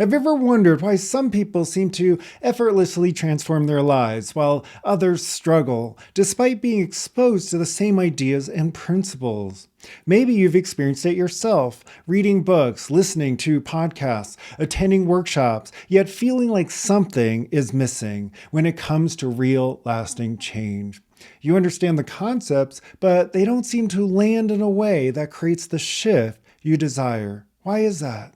Have you ever wondered why some people seem to effortlessly transform their lives while others struggle, despite being exposed to the same ideas and principles? Maybe you've experienced it yourself, reading books, listening to podcasts, attending workshops, yet feeling like something is missing when it comes to real, lasting change. You understand the concepts, but they don't seem to land in a way that creates the shift you desire. Why is that?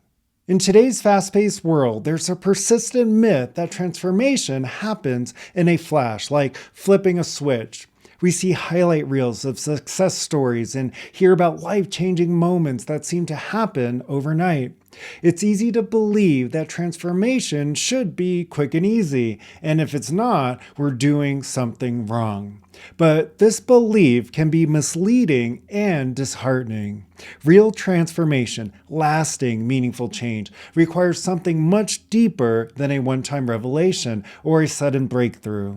In today's fast-paced world, there's a persistent myth that transformation happens in a flash, like flipping a switch. We see highlight reels of success stories and hear about life-changing moments that seem to happen overnight. It's easy to believe that transformation should be quick and easy, and if it's not, we're doing something wrong. But this belief can be misleading and disheartening. Real transformation, lasting, meaningful change, requires something much deeper than a one-time revelation or a sudden breakthrough.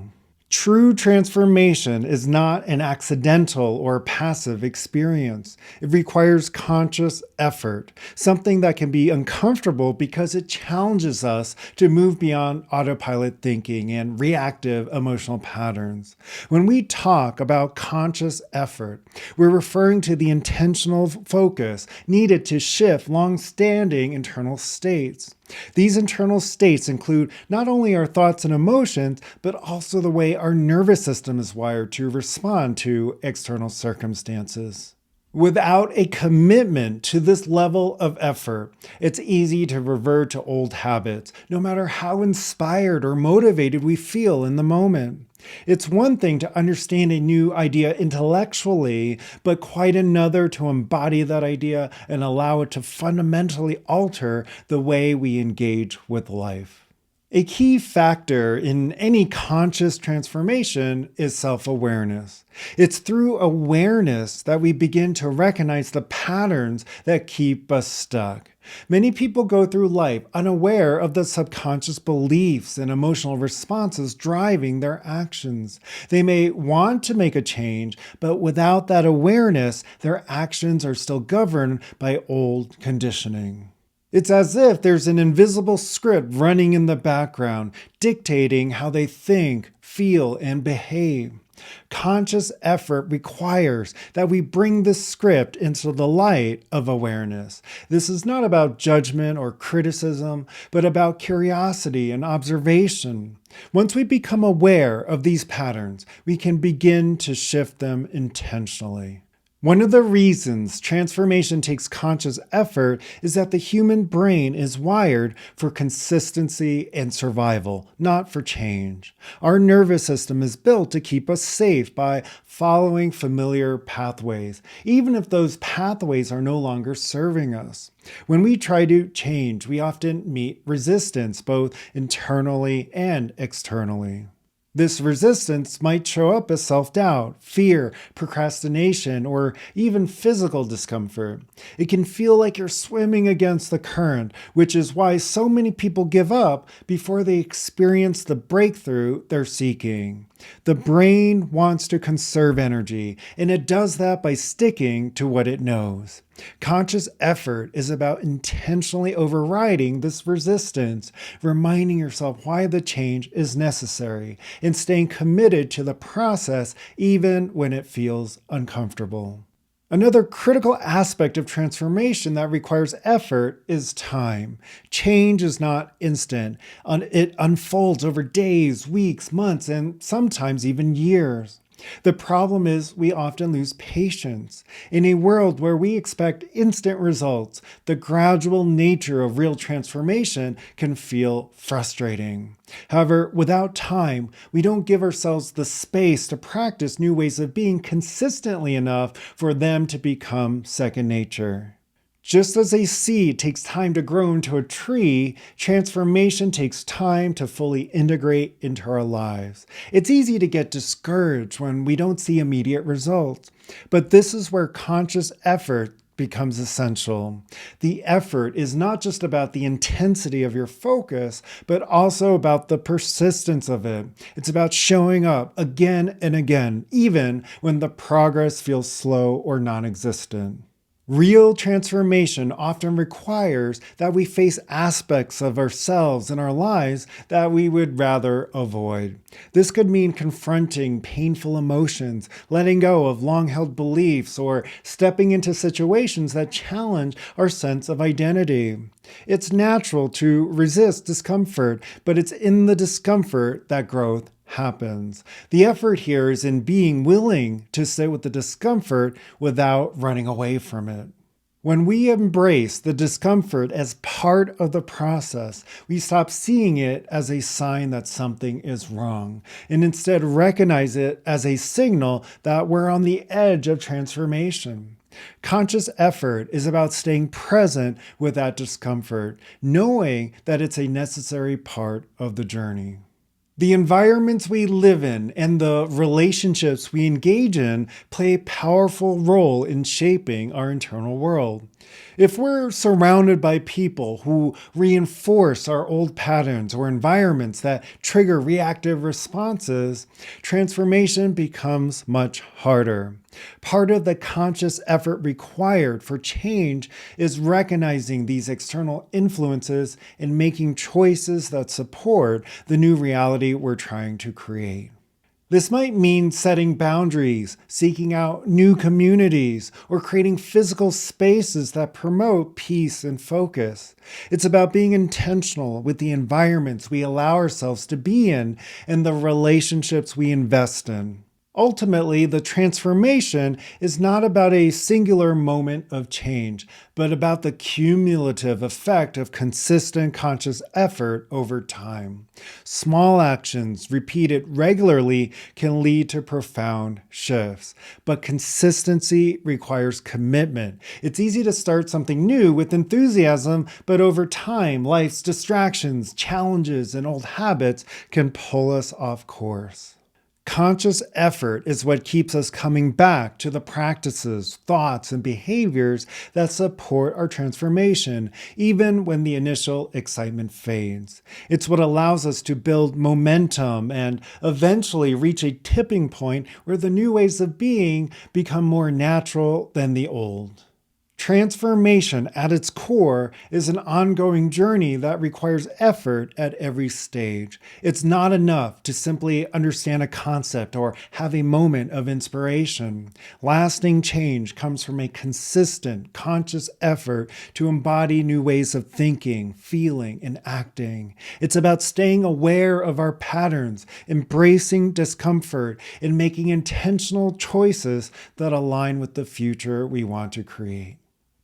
True transformation is not an accidental or passive experience. It requires conscious effort, something that can be uncomfortable because it challenges us to move beyond autopilot thinking and reactive emotional patterns. When we talk about conscious effort, we're referring to the intentional focus needed to shift long-standing internal states. These internal states include not only our thoughts and emotions, but also the way our nervous system is wired to respond to external circumstances. Without a commitment to this level of effort, it's easy to revert to old habits, no matter how inspired or motivated we feel in the moment. It's one thing to understand a new idea intellectually, but quite another to embody that idea and allow it to fundamentally alter the way we engage with life. A key factor in any conscious transformation is self-awareness. It's through awareness that we begin to recognize the patterns that keep us stuck. Many people go through life unaware of the subconscious beliefs and emotional responses driving their actions. They may want to make a change, but without that awareness, their actions are still governed by old conditioning. It's as if there's an invisible script running in the background, dictating how they think, feel, and behave. Conscious effort requires that we bring this script into the light of awareness. This is not about judgment or criticism, but about curiosity and observation. Once we become aware of these patterns, we can begin to shift them intentionally. One of the reasons transformation takes conscious effort is that the human brain is wired for consistency and survival, not for change. Our nervous system is built to keep us safe by following familiar pathways, even if those pathways are no longer serving us. When we try to change, we often meet resistance, both internally and externally. This resistance might show up as self-doubt, fear, procrastination, or even physical discomfort. It can feel like you're swimming against the current, which is why so many people give up before they experience the breakthrough they're seeking. The brain wants to conserve energy, and it does that by sticking to what it knows. Conscious effort is about intentionally overriding this resistance, reminding yourself why the change is necessary, and staying committed to the process even when it feels uncomfortable. Another critical aspect of transformation that requires effort is time. Change is not instant. It unfolds over days, weeks, months, and sometimes even years. The problem is we often lose patience. In a world where we expect instant results, the gradual nature of real transformation can feel frustrating. However, without time, we don't give ourselves the space to practice new ways of being consistently enough for them to become second nature. Just as a seed takes time to grow into a tree, transformation takes time to fully integrate into our lives. It's easy to get discouraged when we don't see immediate results, but this is where conscious effort becomes essential. The effort is not just about the intensity of your focus, but also about the persistence of it. It's about showing up again and again, even when the progress feels slow or non-existent. Real transformation often requires that we face aspects of ourselves and our lives that we would rather avoid. This could mean confronting painful emotions, letting go of long-held beliefs, or stepping into situations that challenge our sense of identity. It's natural to resist discomfort, but it's in the discomfort that growth happens. The effort here is in being willing to sit with the discomfort without running away from it. When we embrace the discomfort as part of the process, we stop seeing it as a sign that something is wrong, and instead recognize it as a signal that we're on the edge of transformation. Conscious effort is about staying present with that discomfort, knowing that it's a necessary part of the journey. The environments we live in and the relationships we engage in play a powerful role in shaping our internal world. If we're surrounded by people who reinforce our old patterns or environments that trigger reactive responses, transformation becomes much harder. Part of the conscious effort required for change is recognizing these external influences and making choices that support the new reality we're trying to create. This might mean setting boundaries, seeking out new communities, or creating physical spaces that promote peace and focus. It's about being intentional with the environments we allow ourselves to be in and the relationships we invest in. Ultimately, the transformation is not about a singular moment of change, but about the cumulative effect of consistent conscious effort over time. Small actions repeated regularly can lead to profound shifts, but consistency requires commitment. It's easy to start something new with enthusiasm, but over time, life's distractions, challenges, and old habits can pull us off course. Conscious effort is what keeps us coming back to the practices, thoughts, and behaviors that support our transformation, even when the initial excitement fades. It's what allows us to build momentum and eventually reach a tipping point where the new ways of being become more natural than the old. Transformation at its core is an ongoing journey that requires effort at every stage. It's not enough to simply understand a concept or have a moment of inspiration. Lasting change comes from a consistent, conscious effort to embody new ways of thinking, feeling, and acting. It's about staying aware of our patterns, embracing discomfort, and making intentional choices that align with the future we want to create.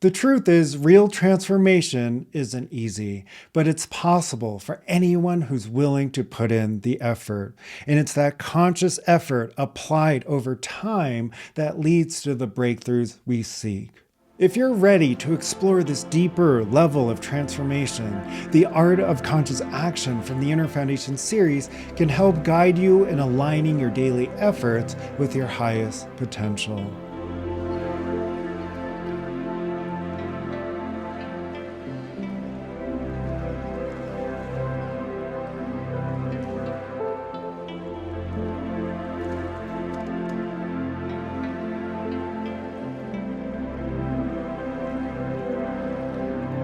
The truth is, real transformation isn't easy, but it's possible for anyone who's willing to put in the effort. And it's that conscious effort applied over time that leads to the breakthroughs we seek. If you're ready to explore this deeper level of transformation, the Art of Conscious Action from the Inner Foundation series can help guide you in aligning your daily efforts with your highest potential.